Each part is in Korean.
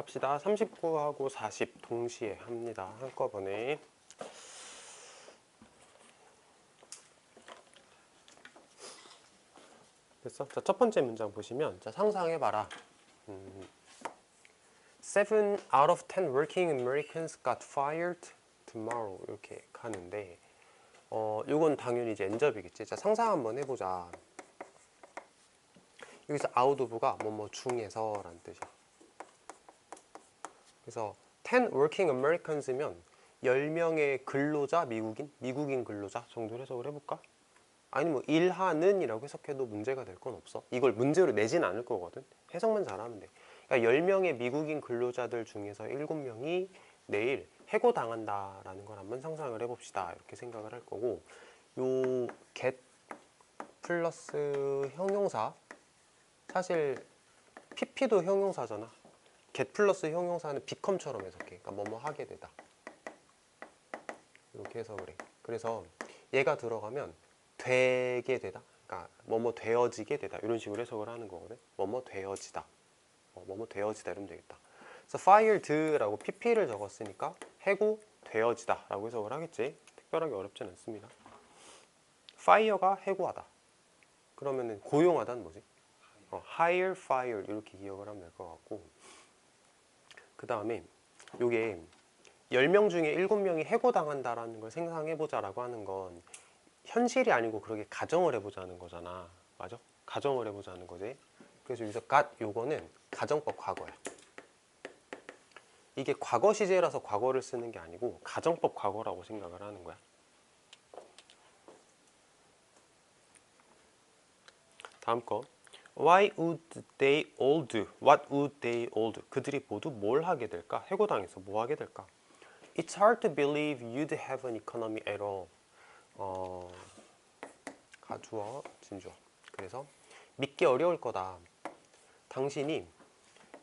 갑시다. 39하고 40 동시에 합니다. 한꺼번에. 됐어? 자, 첫 번째 문장 보시면, 자, 상상해봐라. 7 out of 10 working Americans got fired tomorrow. 이렇게 가는데, 이건 당연히 이제 엔접이겠지. 자, 상상 한번 해보자. 여기서 out of가 뭐뭐 중에서 라는 뜻이야. 그래서 10 working Americans면 10명의 근로자, 미국인 근로자 정도로 해석을 해볼까? 아니 뭐 일하는 이라고 해석해도 문제가 될 건 없어. 이걸 문제로 내진 않을 거거든. 해석만 잘하면 돼. 그러니까 10명의 미국인 근로자들 중에서 7명이 내일 해고당한다라는 걸 한번 상상을 해봅시다. 이렇게 생각을 할 거고, 요 get 플러스 형용사, 사실 pp도 형용사잖아. get 플러스 형용사는 become처럼 해석해. 그러니까 뭐뭐 하게 되다. 이렇게 해석을 해. 그래서 얘가 들어가면 되게 되다. 그러니까 뭐뭐 되어지게 되다. 이런 식으로 해석을 하는 거거든. 뭐뭐 되어지다. 뭐뭐 되어지다 이러면 되겠다. 그래서 fired라고 pp를 적었으니까 해고 되어지다 라고 해석을 하겠지. 특별하게 어렵진 않습니다. fire가 해고하다. 그러면은 고용하다는 뭐지? hire, fire 이렇게 기억을 하면 될 것 같고, 그 다음에 요게 10명 중에 7명이 해고당한다라는 걸 생각해보자라고 하는 건 현실이 아니고 그렇게 가정을 해보자는 거잖아. 맞아? 가정을 해보자는 거지. 그래서 여기서 got 요거는 가정법 과거야. 이게 과거 시제라서 과거를 쓰는 게 아니고 가정법 과거라고 생각을 하는 거야. 다음 거. Why would they all do? What would they all do? 그들이 모두 뭘 하게 될까? 해고당해서 뭐 하게 될까? It's hard to believe you'd have an economy at all. 가주어, 진주어. 그래서 믿기 어려울 거다. 당신이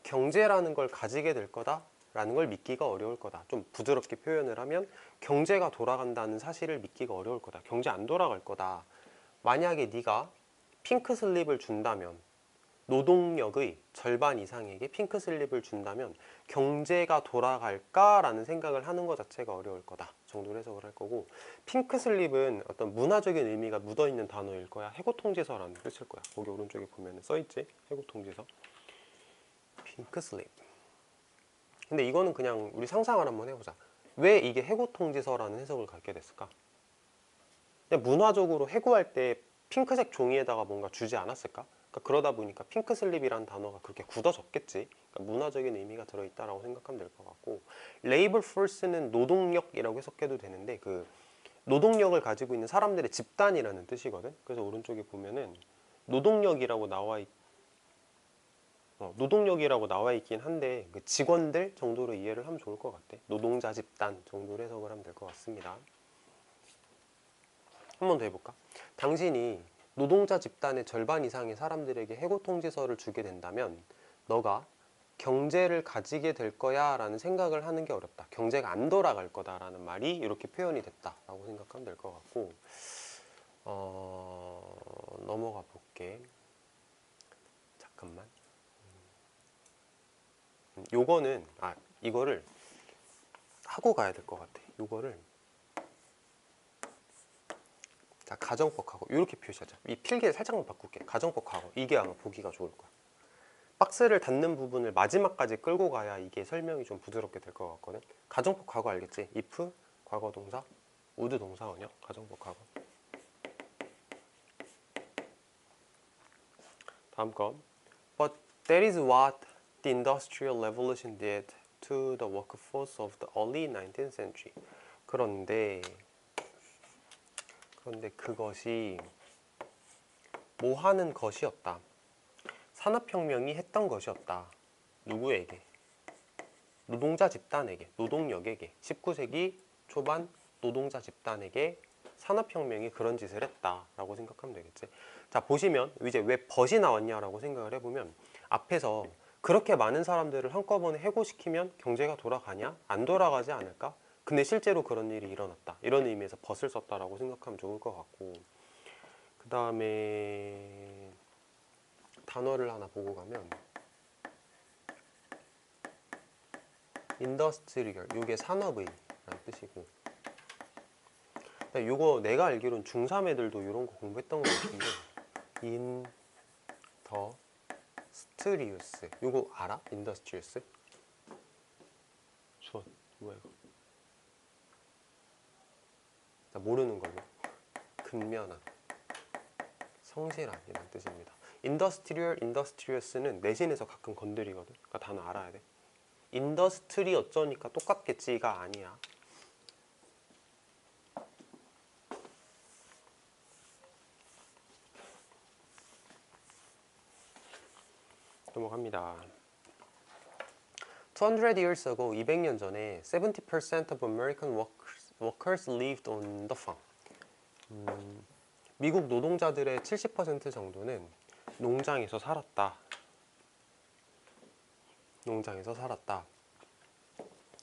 경제라는 걸 가지게 될 거다 라는 걸 믿기가 어려울 거다. 좀 부드럽게 표현을 하면 경제가 돌아간다는 사실을 믿기가 어려울 거다. 경제 안 돌아갈 거다. 만약에 네가 핑크 슬립을 준다면, 노동력의 절반 이상에게 핑크 슬립을 준다면 경제가 돌아갈까라는 생각을 하는 것 자체가 어려울 거다 정도로 해석을 할 거고, 핑크 슬립은 어떤 문화적인 의미가 묻어있는 단어일 거야. 해고통지서라는 뜻일 거야. 거기 오른쪽에 보면 써있지? 해고통지서. 핑크 슬립. 근데 이거는 그냥 우리 상상을 한번 해보자. 왜 이게 해고통지서라는 해석을 갖게 됐을까? 그냥 문화적으로 해고할 때 핑크색 종이에다가 뭔가 주지 않았을까? 그러니까 그러다 보니까 핑크슬립이라는 단어가 그렇게 굳어졌겠지. 그러니까 문화적인 의미가 들어있다라고 생각하면 될 것 같고, 레이블 포스는 노동력이라고 해석해도 되는데, 그 노동력을 가지고 있는 사람들의 집단이라는 뜻이거든. 그래서 오른쪽에 보면은 노동력이라고 나와 있긴 한데, 그 직원들 정도로 이해를 하면 좋을 것 같아. 노동자 집단 정도로 해석을 하면 될 것 같습니다. 한 번 더 해볼까? 당신이 노동자 집단의 절반 이상의 사람들에게 해고 통지서를 주게 된다면 너가 경제를 가지게 될 거야 라는 생각을 하는 게 어렵다. 경제가 안 돌아갈 거다 라는 말이 이렇게 표현이 됐다 라고 생각하면 될 것 같고, 넘어가 볼게. 잠깐만. 요거는 이거를 하고 가야 될 것 같아. 요거를 자, 가정법 과거 이렇게 표시하자. 이 필기를 살짝만 바꿀게. 가정법 과거. 이게 아마 보기가 좋을 거야. 박스를 닫는 부분을 마지막까지 끌고 가야 이게 설명이 좀 부드럽게 될 것 같거든. 가정법 과거 알겠지? if, 과거 동사, would 동사 원형, 가정법 과거. 다음 거. But that is what the Industrial Revolution did to the workforce of the early 19th century. 그런데 그것이 뭐 하는 것이었다. 산업혁명이 했던 것이었다. 누구에게? 노동자 집단에게, 노동력에게. 19세기 초반 노동자 집단에게 산업혁명이 그런 짓을 했다라고 생각하면 되겠지. 자, 보시면 이제 왜 벗이 나왔냐라고 생각을 해보면, 앞에서 그렇게 많은 사람들을 한꺼번에 해고시키면 경제가 돌아가냐? 안 돌아가지 않을까? 근데 실제로 그런 일이 일어났다. 이런 의미에서 벗을 썼다라고 생각하면 좋을 것 같고, 그 다음에 단어를 하나 보고 가면, industrial, 요게 산업의라는 뜻이고, 요거 내가 알기로는 중3 애들도 이런 거 공부했던 것 같은데, industrious, 요거 알아? industrious? 수원, 뭐야 이거? 나 모르는 걸로. 근면한, 성실한이라는 뜻입니다. industrial, industrious는 내신에서 가끔 건드리거든. 그러니까 단어 알아야 돼. 인더스트리 어쩌니까 똑같겠지가 아니야. 넘어갑니다. 200 years ago, 200년 전에 70% of American workers lived on the farm. 미국 노동자들의 70% 정도는 농장에서 살았다. 농장에서 살았다.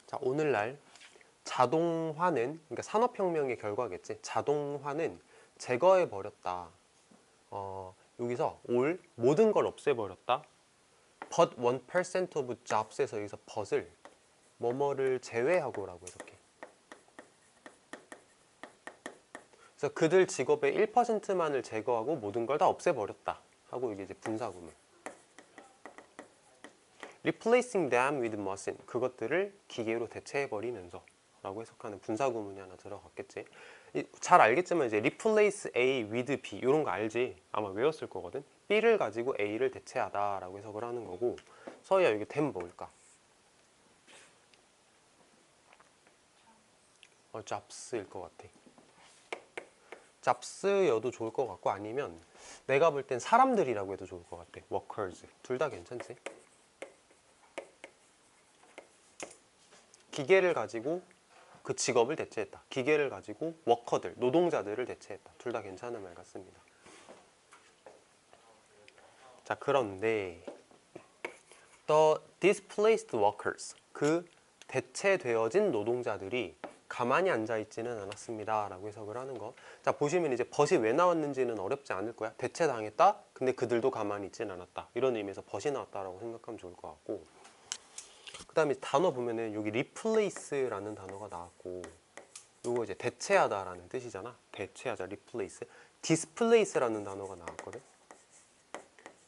자, 오늘날 자동화는, 그러니까 산업혁명의 결과겠지. 자동화는 제거해버렸다. 여기서 all, 모든 걸 없애버렸다. But 1% of jobs에서 여기서 but을 뭐뭐를 제외하고라고 해석해. 그래서 그들 직업의 1%만을 제거하고 모든 걸 다 없애버렸다 하고 이게 이제 분사구문. Replacing them with machine, 그것들을 기계로 대체해버리면서 라고 해석하는 분사구문이 하나 들어갔겠지. 잘 알겠지만 이제 replace A with B 이런 거 알지? 아마 외웠을 거거든. B를 가지고 A를 대체하다 라고 해석을 하는 거고, 서희야 여기 them 뭘까? jobs일 것 같아. jobs여도 좋을 것 같고, 아니면 내가 볼 땐 사람들이라고 해도 좋을 것 같아. workers, 둘 다 괜찮지? 기계를 가지고 그 직업을 대체했다. 기계를 가지고 워커들, 노동자들을 대체했다. 둘 다 괜찮은 말 같습니다. 자, 그런데 the displaced workers, 그 대체되어진 노동자들이 가만히 앉아있지는 않았습니다 라고 해석을 하는 거. 자, 보시면 이제 벗이 왜 나왔는지는 어렵지 않을 거야. 대체당했다? 근데 그들도 가만히 있지는 않았다. 이런 의미에서 벗이 나왔다라고 생각하면 좋을 것 같고, 그 다음에 단어 보면은 여기 replace라는 단어가 나왔고, 요거 이제 대체하다라는 뜻이잖아. 대체하자, replace. displace라는 단어가 나왔거든.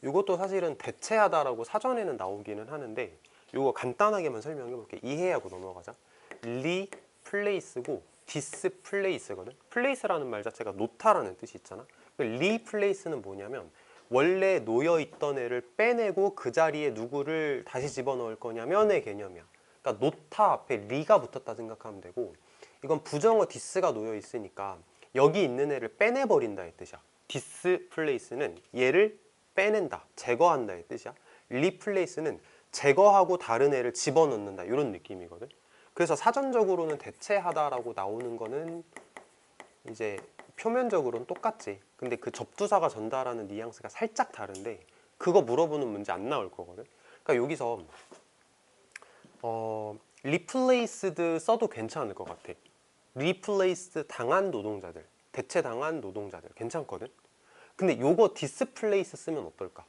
요것도 사실은 대체하다라고 사전에는 나오기는 하는데, 요거 간단하게만 설명해 볼게. 이해하고 넘어가자. replace고 displace거든. place라는 말 자체가 놓다라는 뜻이 있잖아. replace는 뭐냐면 원래 놓여있던 애를 빼내고 그 자리에 누구를 다시 집어넣을 거냐면의 개념이야. 그러니까 놓다 앞에 리가 붙었다 생각하면 되고, 이건 부정어 디스가 놓여 있으니까 여기 있는 애를 빼내버린다의 뜻이야. displace는 얘를 빼낸다, 제거한다의 뜻이야. replace는 제거하고 다른 애를 집어넣는다, 이런 느낌이거든. 그래서 사전적으로는 대체하다라고 나오는 거는 이제 표면적으로는 똑같지. 근데 그 접두사가 전달하는 뉘앙스가 살짝 다른데, 그거 물어보는 문제 안 나올 거거든. 그러니까 여기서 replaced 써도 괜찮을 것 같아. replaced 당한 노동자들, 대체당한 노동자들 괜찮거든. 근데 요거 displace 쓰면 어떨까?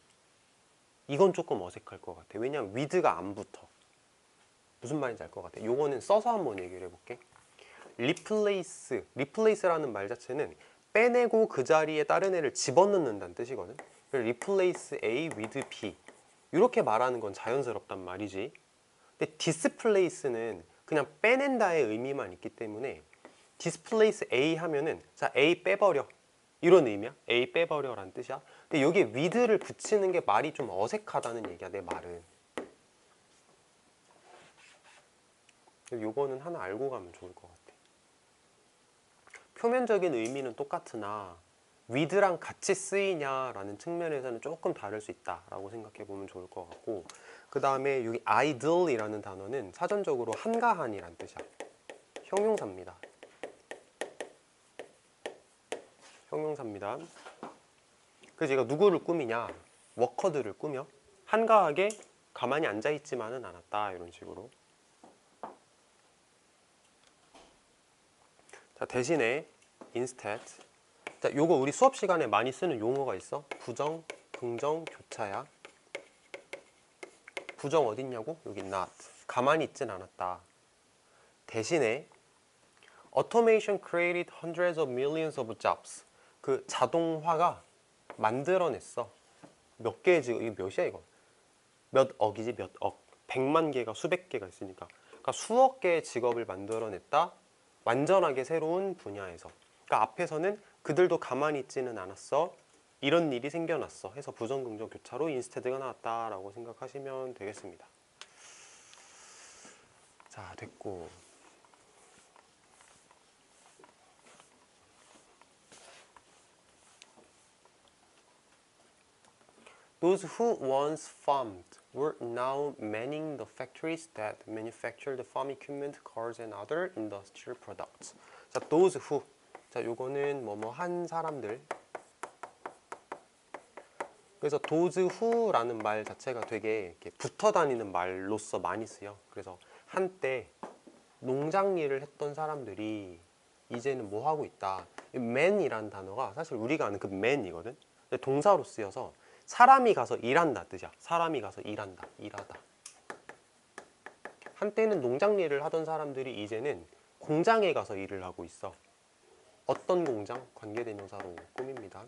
이건 조금 어색할 것 같아. 왜냐면 with가 안 붙어. 무슨 말인지 알 것 같아. 요거는 써서 한번 얘기를 해볼게. replace라는 말 자체는 빼내고 그 자리에 다른 애를 집어넣는다는 뜻이거든. replace A with B 이렇게 말하는 건 자연스럽단 말이지. 근데 displace는 그냥 빼낸다의 의미만 있기 때문에 displace A 하면은 자, A 빼버려 이런 의미야. A 빼버려 라는 뜻이야. 근데 여기에 with를 붙이는 게 말이 좀 어색하다는 얘기야, 내 말은. 요거는 하나 알고 가면 좋을 것 같아. 표면적인 의미는 똑같으나 with랑 같이 쓰이냐라는 측면에서는 조금 다를 수 있다라고 생각해 보면 좋을 것 같고, 그 다음에 여기 idle이라는 단어는 사전적으로 한가한이란 뜻이야. 형용사입니다. 형용사입니다. 그래서 얘가 누구를 꾸미냐? 워커들을 꾸며 한가하게 가만히 앉아있지만은 않았다, 이런 식으로. 자, 대신에 instead. 자, 요거 우리 수업 시간에 많이 쓰는 용어가 있어. 부정, 긍정, 교차야. 부정 어딨냐고? 여기 not. 가만히 있진 않았다. 대신에 automation created hundreds of millions of jobs. 그 자동화가 만들어냈어. 몇 개의 직업, 이게 몇이야 이거? 몇 억이지, 몇 억. 100만 개가 수백 개가 있으니까. 그러니까 수억 개의 직업을 만들어냈다. 완전하게 새로운 분야에서. 그러니까 앞에서는 그들도 가만히 있지는 않았어. 이런 일이 생겨났어. 해서 부정긍정 교차로 instead가 나왔다라고 생각하시면 되겠습니다. 자, 됐고. Those who once farmed were now manning the factories that manufacture the farm equipment, cars, and other industrial products. 자, those who. 자, 요거는 뭐뭐 한 사람들. 그래서 those who라는 말 자체가 되게 이렇게 붙어 다니는 말로서 많이 쓰여. 그래서 한때 농장 일을 했던 사람들이 이제는 뭐 하고 있다. man이라는 단어가 사실 우리가 아는 그 man이거든. 근데 동사로 쓰여서 사람이 가서 일한다 뜻이야. 사람이 가서 일한다, 일하다. 한때는 농장 일을 하던 사람들이 이제는 공장에 가서 일을 하고 있어. 어떤 공장? 관계대명사로 꾸밉니다.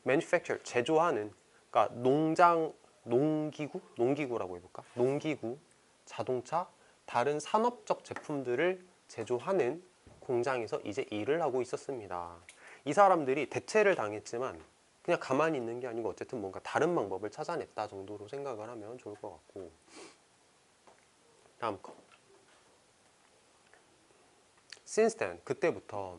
manufacture, 제조하는. 그러니까 농장, 농기구? 농기구라고 해볼까? 농기구, 자동차, 다른 산업적 제품들을 제조하는 공장에서 이제 일을 하고 있었습니다. 이 사람들이 대체를 당했지만 그냥 가만히 있는 게 아니고 어쨌든 뭔가 다른 방법을 찾아냈다 정도로 생각을 하면 좋을 것 같고. 다음 거. Since then, 그때부터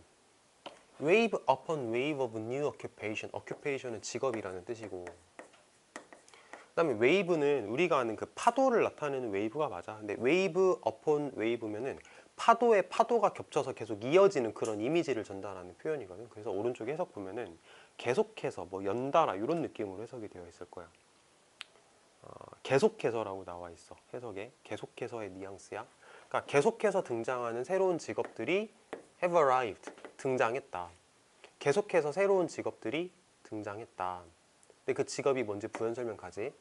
wave upon wave of new occupation. occupation은 직업이라는 뜻이고, 그 다음에 wave는 우리가 아는 그 파도를 나타내는 wave가 맞아. 근데 wave upon wave면은 파도에 파도가 겹쳐서 계속 이어지는 그런 이미지를 전달하는 표현이거든. 그래서 오른쪽 해석 보면은 계속해서 뭐 연달아 이런 느낌으로 해석이 되어 있을 거야. 계속해서라고 나와 있어. 해석에 계속해서의 뉘앙스야. 그러니까 계속해서 등장하는 새로운 직업들이 have arrived, 등장했다. 계속해서 새로운 직업들이 등장했다. 근데 그 직업이 뭔지 부연 설명까지.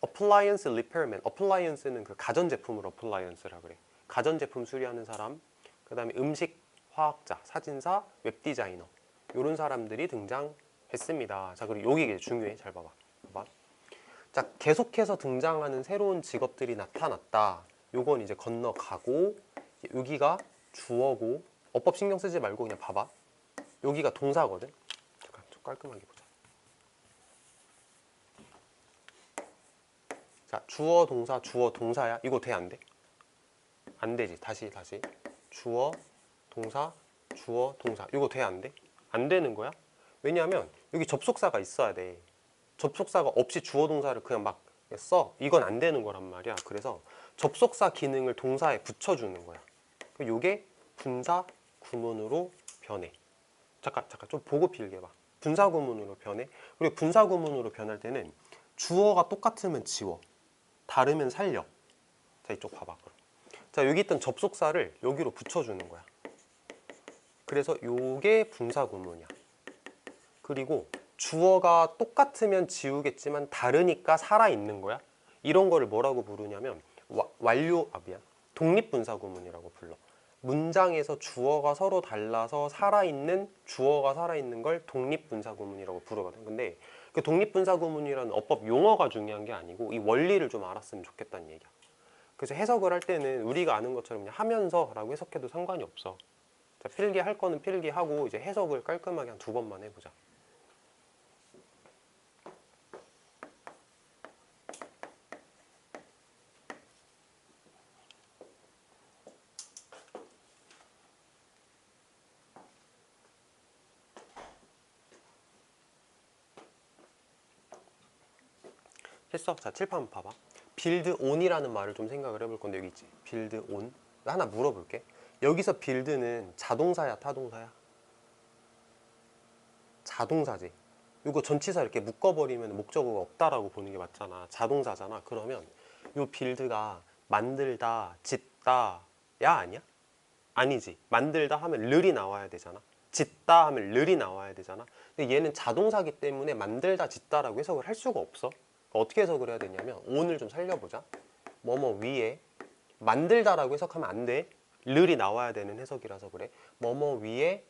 appliance repairman. appliance는 그 가전제품을 appliance라 그래. 가전제품 수리하는 사람, 그 다음에 음식 화학자, 사진사, 웹디자이너, 이런 사람들이 등장했습니다. 자, 그리고 여기 중요해. 잘 봐봐. 자, 계속해서 등장하는 새로운 직업들이 나타났다. 요건 이제 건너가고, 여기가 주어고, 어법 신경 쓰지 말고 그냥 봐봐. 여기가 동사거든. 잠깐 좀 깔끔하게 보자. 자, 주어 동사 주어 동사야. 이거 돼 안 돼? 안 되지. 다시 주어 동사 주어 동사. 이거 돼 안 돼? 안 되는 거야. 왜냐하면 여기 접속사가 있어야 돼. 접속사가 없이 주어 동사를 그냥 막 써. 이건 안 되는 거란 말이야. 그래서 접속사 기능을 동사에 붙여주는 거야. 이게 분사 구문으로 변해. 잠깐 좀 보고 필기 해봐. 분사 구문으로 변해. 그리고 분사 구문으로 변할 때는 주어가 똑같으면 지워, 다르면 살려. 자, 이쪽 봐봐. 자, 여기 있던 접속사를 여기로 붙여주는 거야. 그래서 요게 분사 구문이야. 그리고 주어가 똑같으면 지우겠지만 다르니까 살아있는 거야. 이런 거를 뭐라고 부르냐면 독립분사 구문이라고 불러. 문장에서 주어가 서로 달라서 주어가 살아있는 걸 독립분사 구문이라고 부르거든. 근데 그 독립분사 구문이라는 어법 용어가 중요한 게 아니고 이 원리를 좀 알았으면 좋겠다는 얘기야. 그래서 해석을 할 때는 우리가 아는 것처럼 그냥 하면서라고 해석해도 상관이 없어. 자, 필기할 거는 필기하고 이제 해석을 깔끔하게 한 2번만 해보자. 했어? 자, 칠판 한번 봐봐. 빌드 온이라는 말을 좀 생각을 해볼 건데 여기 있지. 빌드 온. 하나 물어볼게. 여기서 빌드는 자동사야, 타동사야? 자동사지. 이거 전치사 이렇게 묶어버리면 목적어가 없다라고 보는 게 맞잖아. 자동사잖아. 그러면 이 빌드가 만들다, 짓다, 야 아니야? 아니지. 만들다 하면 르이 나와야 되잖아. 짓다 하면 르이 나와야 되잖아. 근데 얘는 자동사기 때문에 만들다, 짓다라고 해석을 할 수가 없어. 어떻게 해석을 해야 되냐면 온을 좀 살려보자. 뭐뭐 위에 만들다라고 해석하면 안 돼. 르이 나와야 되는 해석이라서 그래. 뭐뭐 위에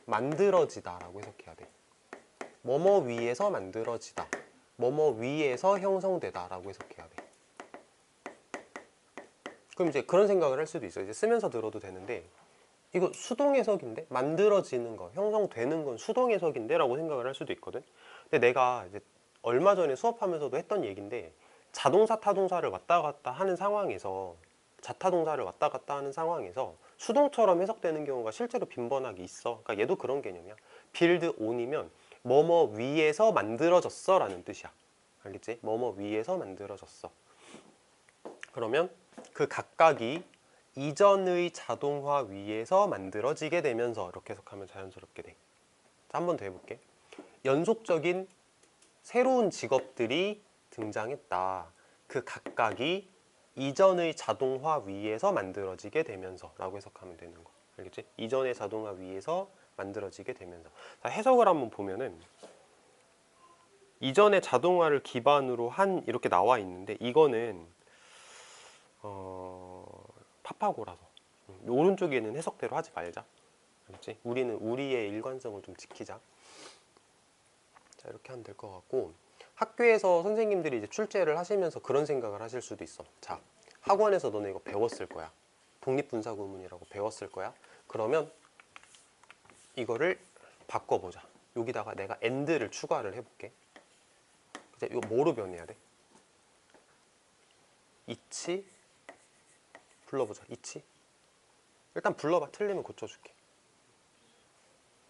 만들어지다라고 해석해야 돼. 뭐뭐 위에서 만들어지다. 뭐뭐 위에서 형성되다라고 해석해야 돼. 그럼 이제 그런 생각을 할 수도 있어. 이제 쓰면서 들어도 되는데 이거 수동 해석인데? 만들어지는 거, 형성되는 건 수동 해석인데? 라고 생각을 할 수도 있거든. 근데 내가 이제 얼마 전에 수업하면서도 했던 얘기인데 자동사, 타동사를 왔다 갔다 하는 상황에서 자타동사를 왔다 갔다 하는 상황에서 수동처럼 해석되는 경우가 실제로 빈번하게 있어. 그러니까 얘도 그런 개념이야. build on이면 뭐뭐 위에서 만들어졌어 라는 뜻이야. 알겠지? 뭐뭐 위에서 만들어졌어. 그러면 그 각각이 이전의 자동화 위에서 만들어지게 되면서 이렇게 해석하면 자연스럽게 돼. 자, 한 번 더 해볼게. 연속적인 새로운 직업들이 등장했다. 그 각각이 이전의 자동화 위에서 만들어지게 되면서 라고 해석하면 되는 거. 알겠지? 이전의 자동화 위에서 만들어지게 되면서. 자, 해석을 한번 보면은 이전의 자동화를 기반으로 한 이렇게 나와 있는데 이거는 파파고라서 오른쪽에는 해석대로 하지 말자. 알겠지? 우리는 우리의 일관성을 좀 지키자. 자, 이렇게 하면 될 것 같고 학교에서 선생님들이 이제 출제를 하시면서 그런 생각을 하실 수도 있어. 자, 학원에서 너네 이거 배웠을 거야. 독립분사구문이라고 배웠을 거야. 그러면 이거를 바꿔보자. 여기다가 내가 and를 추가를 해볼게. 이제 이거 뭐로 변해야 돼? 이치 불러보자. 이치 일단 불러봐. 틀리면 고쳐줄게.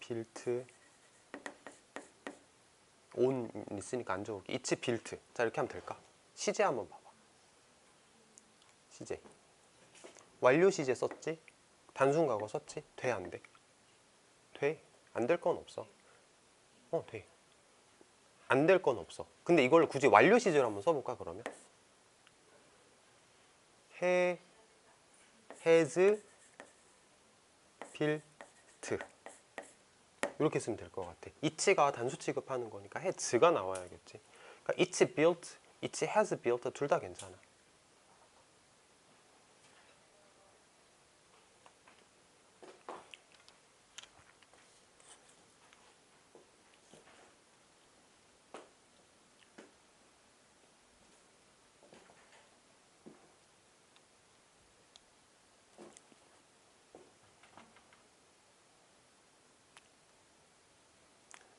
빌트 온 있으니까 안 적을게. 이치 빌트. 자, 이렇게 하면 될까? 시제 한번 봐봐. 시제 완료 시제 썼지? 단순 과거 썼지? 돼? 안 돼? 돼. 안 될 건 없어. 돼. 안 될 건 없어. 근데 이걸 굳이 완료 시제로 한번 써볼까 그러면? has built 이렇게 쓰면 될 것 같아. it가 단수 취급하는 거니까 has가 나와야겠지. 그러니까 it's built, it has built 둘 다 괜찮아.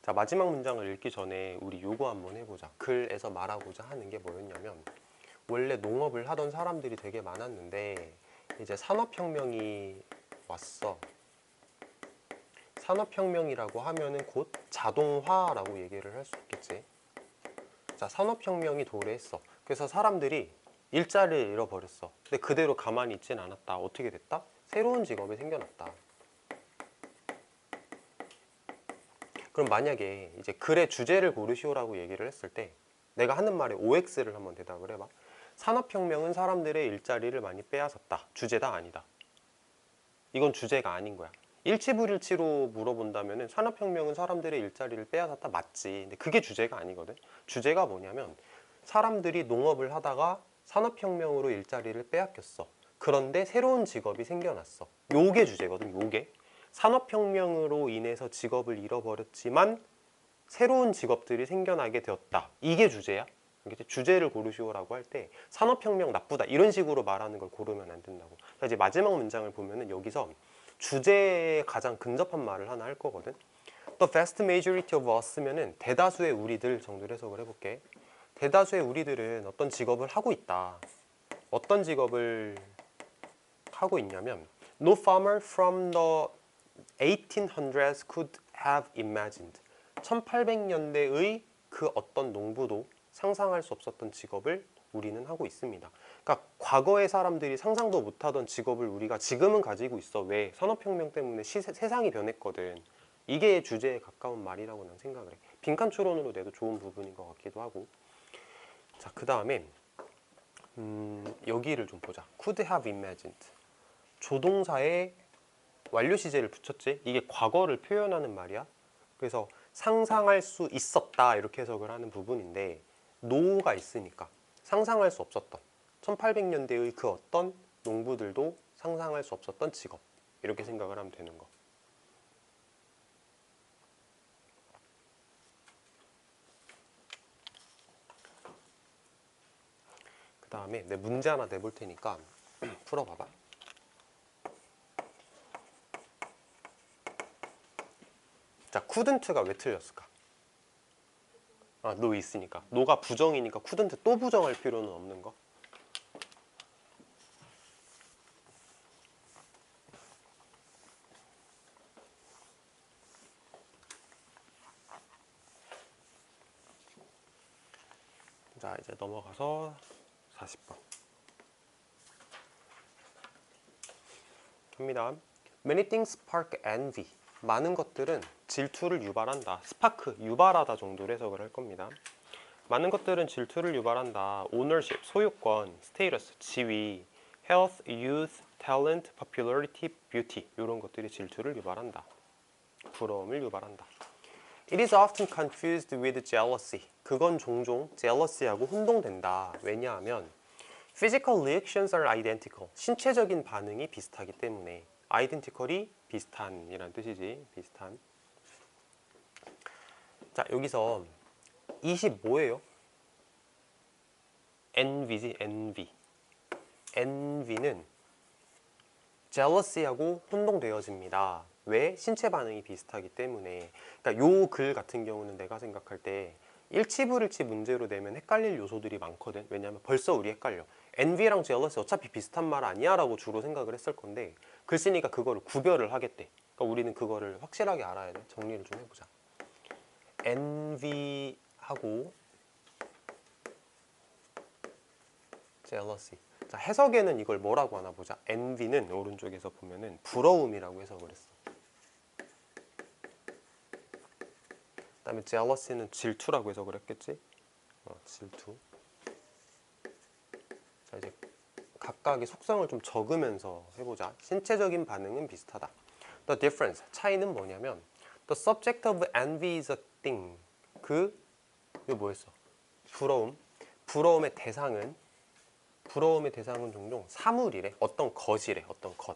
자, 마지막 문장을 읽기 전에 우리 요거 한번 해보자. 글에서 말하고자 하는 게 뭐였냐면 원래 농업을 하던 사람들이 되게 많았는데 이제 산업혁명이 왔어. 산업혁명이라고 하면은 곧 자동화라고 얘기를 할 수 있겠지. 자, 산업혁명이 도래했어. 그래서 사람들이 일자리를 잃어버렸어. 근데 그대로 가만히 있진 않았다. 어떻게 됐다? 새로운 직업이 생겨났다. 그럼 만약에 이제 글의 주제를 고르시오라고 얘기를 했을 때 내가 하는 말에 OX를 한번 대답을 해봐. 산업혁명은 사람들의 일자리를 많이 빼앗았다. 주제다 아니다. 이건 주제가 아닌 거야. 일치불일치로 물어본다면 산업혁명은 사람들의 일자리를 빼앗았다 맞지. 근데 그게 주제가 아니거든. 주제가 뭐냐면 사람들이 농업을 하다가 산업혁명으로 일자리를 빼앗겼어. 그런데 새로운 직업이 생겨났어. 요게 주제거든. 요게. 산업혁명으로 인해서 직업을 잃어버렸지만 새로운 직업들이 생겨나게 되었다. 이게 주제야. 주제를 고르시오라고 할 때 산업혁명 나쁘다 이런 식으로 말하는 걸 고르면 안 된다고. 그러니까 이제 마지막 문장을 보면은 여기서 주제에 가장 근접한 말을 하나 할 거거든. The vast majority of us면은 대다수의 우리들 정도로 해석을 해볼게. 대다수의 우리들은 어떤 직업을 하고 있다. 어떤 직업을 하고 있냐면 No farmer from the 1800s could have imagined 1800년대의 그 어떤 농부도 상상할 수 없었던 직업을 우리는 하고 있습니다. 그러니까 과거의 사람들이 상상도 못하던 직업을 우리가 지금은 가지고 있어. 왜? 산업혁명 때문에 세상이 변했거든. 이게 주제에 가까운 말이라고 난 생각을 해. 빈칸 추론으로 내도 좋은 부분인 것 같기도 하고. 자, 그 다음에 여기를 좀 보자. Could have imagined 조동사에 완료 시제를 붙였지. 이게 과거를 표현하는 말이야. 그래서 상상할 수 있었다 이렇게 해석을 하는 부분인데 no가 있으니까 상상할 수 없었던 1800년대의 그 어떤 농부들도 상상할 수 없었던 직업. 이렇게 생각을 하면 되는 거. 그 다음에 내 문제 하나 내볼 테니까 풀어봐봐. 자, couldn't가 왜 틀렸을까? 노 있으니까. 노가 부정이니까 couldn't 또 부정할 필요는 없는 거. 자, 이제 넘어가서 40번. 갑니다. Many things spark envy. 많은 것들은 질투를 유발한다. 스파크, 유발하다 정도로 해석을 할 겁니다. 많은 것들은 질투를 유발한다. ownership, 소유권, status, 지위, health, youth, talent, popularity, beauty 이런 것들이 질투를 유발한다. 부러움을 유발한다. It is often confused with jealousy. 그건 종종 jealousy하고 혼동된다. 왜냐하면 physical reactions are identical. 신체적인 반응이 비슷하기 때문에 identical이 비슷한이란 뜻이지. 비슷한. 자, 여기서 25예요. envy지, envy. envy는 jealousy하고 혼동되어집니다. 왜? 신체 반응이 비슷하기 때문에. 그러니까 요 글 같은 경우는 내가 생각할 때 일치불일치 문제로 내면 헷갈릴 요소들이 많거든. 왜냐하면 벌써 우리 헷갈려. envy랑 jealousy 어차피 비슷한 말 아니야 라고 주로 생각을 했을 건데 글 쓰니까 그거를 구별을 하겠대. 그러니까 우리는 그거를 확실하게 알아야 돼. 정리를 좀 해보자. envy하고 jealousy. 자, 해석에는 이걸 뭐라고 하나 보자. envy는 오른쪽에서 보면은 부러움이라고 해석을 했어. 그다음에 jealousy는 질투라고 해석을 했겠지. 질투. 자, 이제 각각의 속성을 좀 적으면서 해보자. 신체적인 반응은 비슷하다. The difference, 차이는 뭐냐면 The subject of envy is a thing. 이거 뭐였어? 부러움. 부러움의 대상은 종종 사물이래. 어떤 것이래. 어떤 것.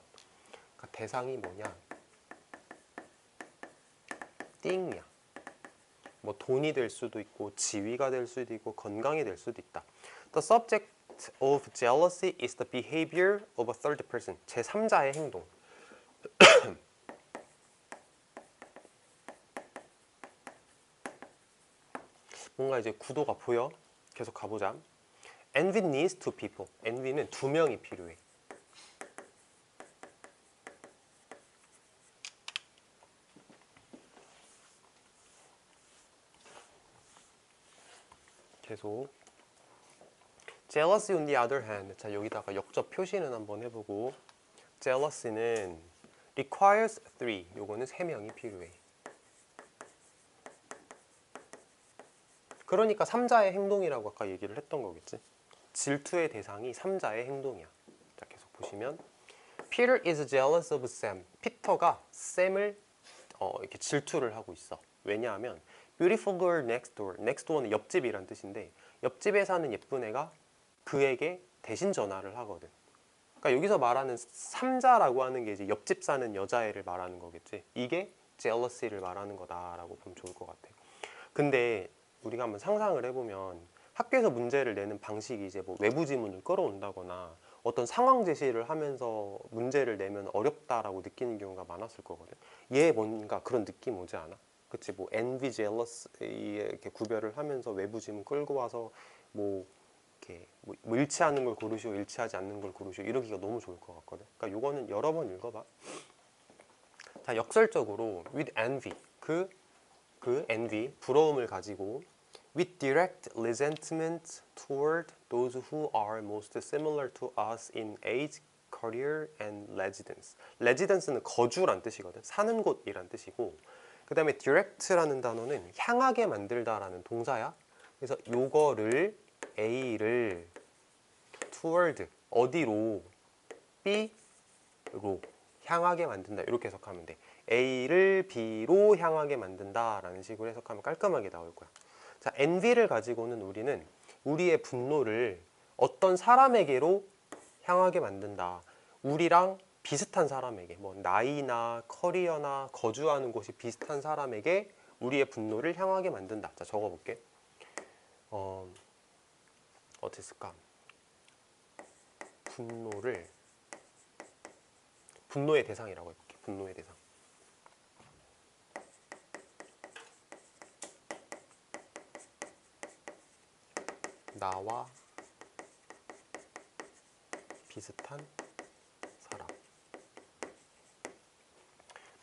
그러니까 대상이 뭐냐? thing이야. 뭐 돈이 될 수도 있고 지위가 될 수도 있고 건강이 될 수도 있다. The subject of jealousy is the behavior of a third person. 제3자의 행동. 뭔가 이제 구도가 보여? 계속 가보자. Envy needs two people. envy는 두 명이 필요해. 계속. Jealousy on the other hand. 자, 여기다가 역접 표시는 한번 해보고. Jealousy는 requires three. 요거는 세 명이 필요해. 그러니까 3자의 행동이라고 아까 얘기를 했던 거겠지. 질투의 대상이 3자의 행동이야. 자, 계속 보시면 Peter is jealous of Sam. 피터가 샘을 이렇게 질투를 하고 있어. 왜냐하면 beautiful girl next door. next door는 옆집이란 뜻인데 옆집에 사는 예쁜 애가 그에게 대신 전화를 하거든. 그러니까 여기서 말하는 3자라고 하는 게 이제 옆집 사는 여자애를 말하는 거겠지. 이게 jealousy를 말하는 거다라고 보면 좋을 것 같아. 근데 우리가 한번 상상을 해보면 학교에서 문제를 내는 방식이 이제 뭐 외부 지문을 끌어온다거나 어떤 상황 제시를 하면서 문제를 내면 어렵다라고 느끼는 경우가 많았을 거거든. 얘 뭔가 그런 느낌 오지 않아? 그치? 뭐 envy, jealous 이렇게 구별을 하면서 외부 지문 끌고 와서 뭐 이렇게 뭐 일치하는 걸 고르시오, 일치하지 않는 걸 고르시오 이러기가 너무 좋을 것 같거든. 그러니까 요거는 여러 번 읽어봐. 자, 역설적으로 with envy 그 envy 부러움을 가지고 with direct resentment toward those who are most similar to us in age, career, and residence. residence는 거주란 뜻이거든. 사는 곳이란 뜻이고 그 다음에 direct라는 단어는 향하게 만들다라는 동사야. 그래서 요거를 A를 toward 어디로 B로 향하게 만든다 이렇게 해석하면 돼. A를 B로 향하게 만든다라는 식으로 해석하면 깔끔하게 나올 거야. 자, envy를 가지고는 우리는 우리의 분노를 어떤 사람에게로 향하게 만든다. 우리랑 비슷한 사람에게, 뭐 나이나 커리어나 거주하는 곳이 비슷한 사람에게 우리의 분노를 향하게 만든다. 자, 적어볼게. 어떻게 쓸까? 분노의 대상이라고 해볼게. 분노의 대상. 나와 비슷한 사람.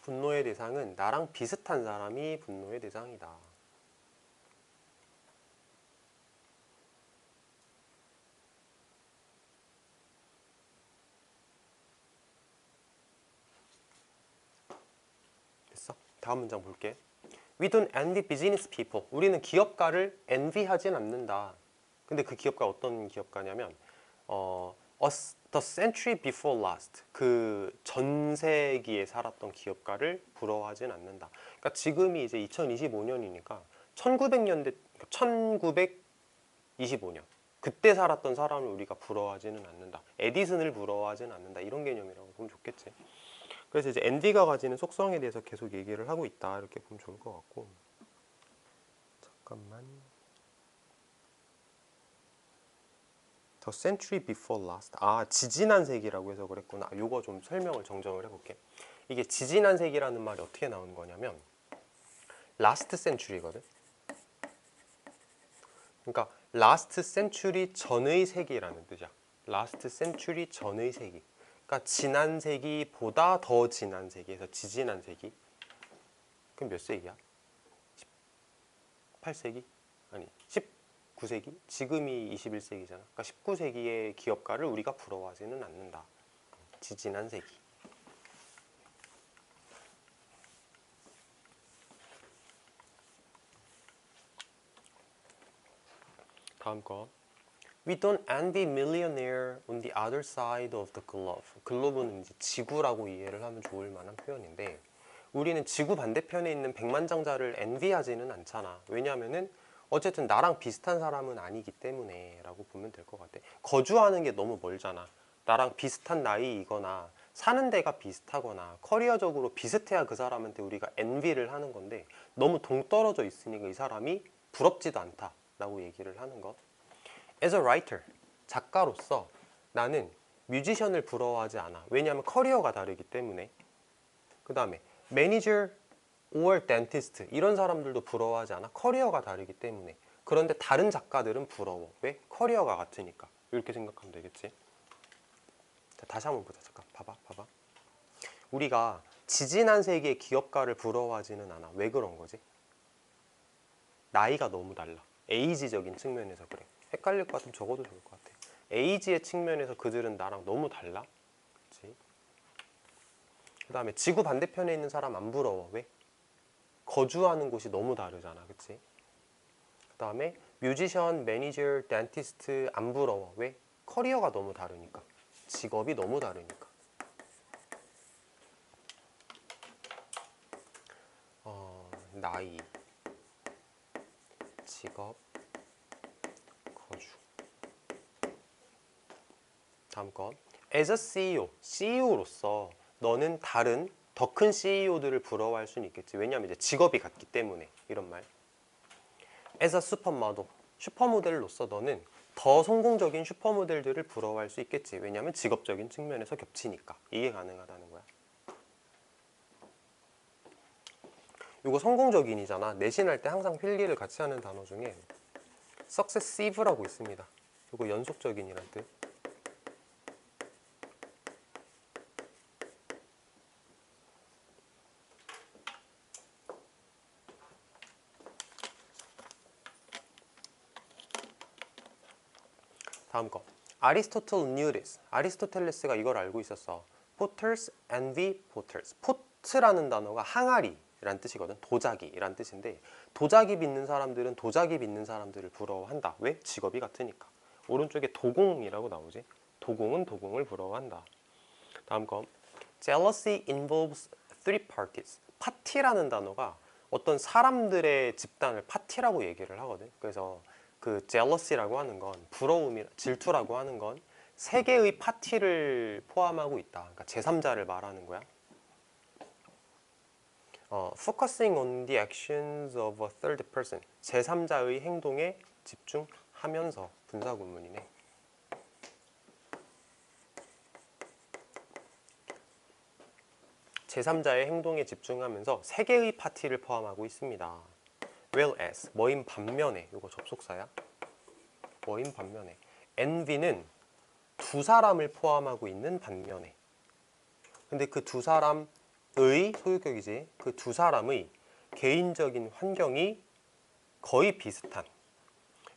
분노의 대상은 나랑 비슷한 사람이 분노의 대상이다. 됐어? 다음 문장 볼게. We don't envy business people. 우리는 기업가를 envy하진 않는다. 근데 그 기업가 어떤 기업가냐면 the century before last. 그 전세기에 살았던 기업가를 부러워하진 않는다. 그러니까 지금이 이제 2025년이니까 1900년대 1925년 그때 살았던 사람을 우리가 부러워하지는 않는다. 에디슨을 부러워하지는 않는다. 이런 개념이라고 보면 좋겠지. 그래서 이제 앤디가 가지는 속성에 대해서 계속 얘기를 하고 있다. 이렇게 보면 좋을 것 같고. 잠깐만. The century before last. 아, 지지난 세기라고 해서 그랬구나. 요거 좀 설명을 정정을 해볼게. 이게 지지난 세기라는 말이 어떻게 나오는 거냐면 last century거든. 그러니까 last century 전의 세기라는 뜻이야. last century 전의 세기. 그러니까 지난 세기보다 더 지난 세기에서 지지난 세기. 그럼 몇 세기야? 18세기? 아니 19세기? 지금이 21세기잖아. 그러니까 19세기의 기업가를 우리가 부러워하지는 않는다. 지지난 세기. 다음 거. We don't envy millionaire on the other side of the globe. 글로브는 이제 지구라고 이해를 하면 좋을 만한 표현인데 우리는 지구 반대편에 있는 백만장자를 envy하지는 않잖아. 왜냐하면은 어쨌든 나랑 비슷한 사람은 아니기 때문에 라고 보면 될 것 같아. 거주하는 게 너무 멀잖아. 나랑 비슷한 나이이거나 사는 데가 비슷하거나 커리어적으로 비슷해야 그 사람한테 우리가 envy를 하는 건데 너무 동떨어져 있으니까 이 사람이 부럽지도 않다 라고 얘기를 하는 것. As a writer, 작가로서 나는 뮤지션을 부러워하지 않아. 왜냐하면 커리어가 다르기 때문에. 그 다음에 매니저 or dentist 이런 사람들도 부러워하지 않아. 커리어가 다르기 때문에. 그런데 다른 작가들은 부러워. 왜? 커리어가 같으니까. 이렇게 생각하면 되겠지. 자, 다시 한번 보자. 잠깐 봐봐. 우리가 지지난 세기의 기업가를 부러워하지는 않아. 왜 그런 거지? 나이가 너무 달라. 에이지적인 측면에서 그래. 헷갈릴 것 같으면 적어도 좋을 것 같아. 에이지의 측면에서 그들은 나랑 너무 달라. 그치? 그 다음에 지구 반대편에 있는 사람 안 부러워. 왜? 거주하는 곳이 너무 다르잖아. 그치? 그 다음에 뮤지션, 매니저, 덴티스트 안 부러워. 왜? 커리어가 너무 다르니까. 직업이 너무 다르니까. 나이, 직업, 거주. 다음 거. As a CEO, CEO로서 너는 다른 더 큰 CEO들을 부러워할 수는 있겠지. 왜냐하면 이제 직업이 같기 때문에. 이런 말. As a supermodel, 슈퍼모델로서 너는 더 성공적인 슈퍼모델들을 부러워할 수 있겠지. 왜냐하면 직업적인 측면에서 겹치니까. 이게 가능하다는 거야. 이거 성공적인이잖아. 내신할 때 항상 필기를 같이 하는 단어 중에 successive라고 있습니다. 이거 연속적인이란 뜻. 다음 거. Aristotle knew this. 아리스토텔레스가 이걸 알고 있었어. Potters envy potters. 포트라는 단어가 항아리란 뜻이거든. 도자기란 뜻인데 도자기 빚는 사람들은 도자기 빚는 사람들을 부러워한다. 왜? 직업이 같으니까. 오른쪽에 도공이라고 나오지. 도공은 도공을 부러워한다. 다음 거. Jealousy involves three parties. 파티라는 단어가 어떤 사람들의 집단을 파티라고 얘기를 하거든. 그래서 그 jealousy라고 하는 건 부러움이 질투라고 하는 건 세 개의 파티를 포함하고 있다. 그러니까 제3자를 말하는 거야. Focusing on the actions of a third person. 제3자의 행동에 집중하면서 분사구문이네. 제3자의 행동에 집중하면서 세 개의 파티를 포함하고 있습니다. Whereas, 뭐인 반면에, 이거 접속사야. 뭐인 반면에. envy는 두 사람을 포함하고 있는 반면에. 근데 그 두 사람의 소유격이지. 그 두 사람의 개인적인 환경이 거의 비슷한.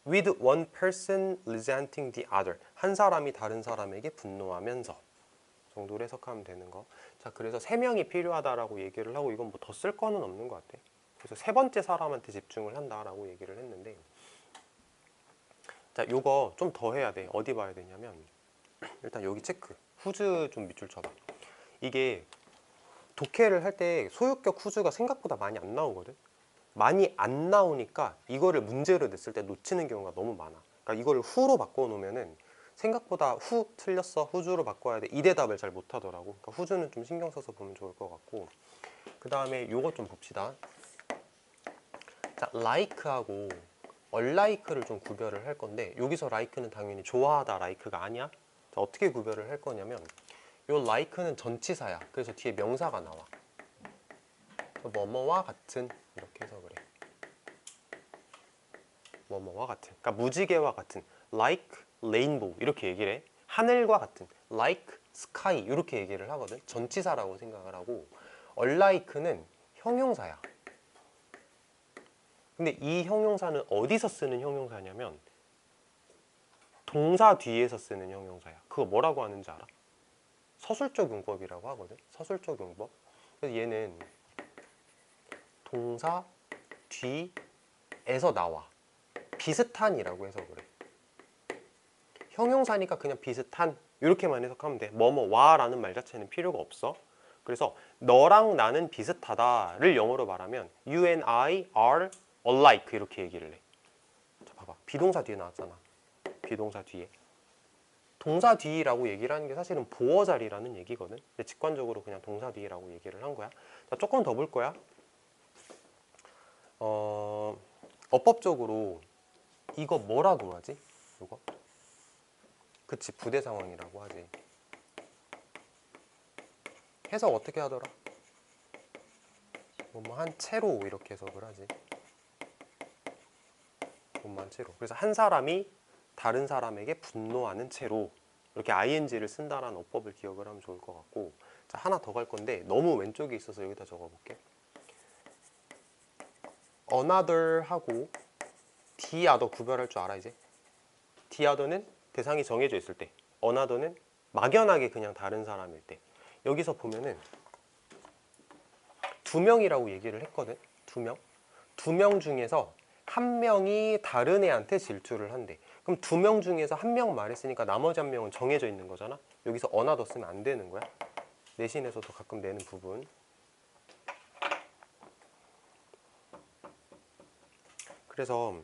With one person resenting the other. 한 사람이 다른 사람에게 분노하면서 정도로 해석하면 되는 거. 자, 그래서 세 명이 필요하다라고 얘기를 하고 이건 뭐 더 쓸 거는 없는 것 같아. 그래서 세 번째 사람한테 집중을 한다라고 얘기를 했는데, 자, 요거 좀 더 해야 돼. 어디 봐야 되냐면 일단 여기 체크. 후즈 좀 밑줄 쳐봐. 이게 독해를 할 때 소유격 후즈가 생각보다 많이 안 나오거든. 많이 안 나오니까 이거를 문제로 냈을 때 놓치는 경우가 너무 많아. 그러니까 이거를 후로 바꿔놓으면은 생각보다 후 틀렸어, 후주로 바꿔야 돼, 이 대답을 잘 못하더라고. 그러니까 후주는 좀 신경 써서 보면 좋을 것 같고, 그 다음에 요거 좀 봅시다. 자, like하고 unlike를 좀 구별을 할 건데, 여기서 like는 당연히 좋아하다 like가 아니야. 자, 어떻게 구별을 할 거냐면, 요 like는 전치사야. 그래서 뒤에 명사가 나와. 뭐뭐와 같은, 이렇게 해서 그래. 뭐뭐와 같은. 그러니까 무지개와 같은. like rainbow 이렇게 얘기를 해. 하늘과 같은. like sky 이렇게 얘기를 하거든. 전치사라고 생각을 하고, unlike는 형용사야. 근데 이 형용사는 어디서 쓰는 형용사냐면 동사 뒤에서 쓰는 형용사야. 그거 뭐라고 하는지 알아? 서술적 용법이라고 하거든. 서술적 용법. 그래서 얘는 동사 뒤에서 나와. 비슷한이라고 해서 그래. 형용사니까 그냥 비슷한 이렇게만 해석하면 돼. 뭐뭐와 라는 말 자체는 필요가 없어. 그래서 너랑 나는 비슷하다를 영어로 말하면 You and I are alike 이렇게 얘기를 해. 자, 봐봐. 비동사 뒤에 나왔잖아. 비동사 뒤에. 동사 뒤라고 얘기를 하는 게 사실은 보어 자리라는 얘기거든. 근데 직관적으로 그냥 동사 뒤라고 얘기를 한 거야. 자, 조금 더 볼 거야. 어법적으로 이거 뭐라고 하지? 이거? 그치, 부대 상황이라고 하지. 해석 어떻게 하더라? 뭐한 채로 이렇게 해석을 하지. 뭐한 채로. 그래서 한 사람이 다른 사람에게 분노하는 채로 이렇게 ing를 쓴다라는 어법을 기억을 하면 좋을 것 같고, 자, 하나 더 갈 건데 너무 왼쪽에 있어서 여기다 적어볼게. another하고 the other 구별할 줄 알아 이제? the other는 대상이 정해져 있을 때, another는 막연하게 그냥 다른 사람일 때. 여기서 보면은 두 명이라고 얘기를 했거든. 두 명. 두 명 중에서 한 명이 다른 애한테 질투를 한대. 그럼 두 명 중에서 한 명 말했으니까 나머지 한 명은 정해져 있는 거잖아. 여기서 another 쓰면 안 되는 거야. 내신에서도 가끔 내는 부분. 그래서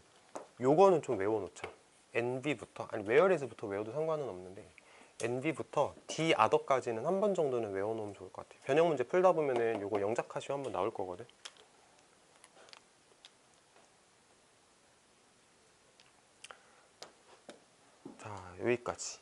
요거는 좀 외워놓자. NV부터, 아니 whereas부터 외워도 상관은 없는데 NV부터 the other까지는 한 번 정도는 외워놓으면 좋을 것 같아. 변형 문제 풀다 보면은 요거 영작하시오 한번 나올 거거든. 자, 여기까지.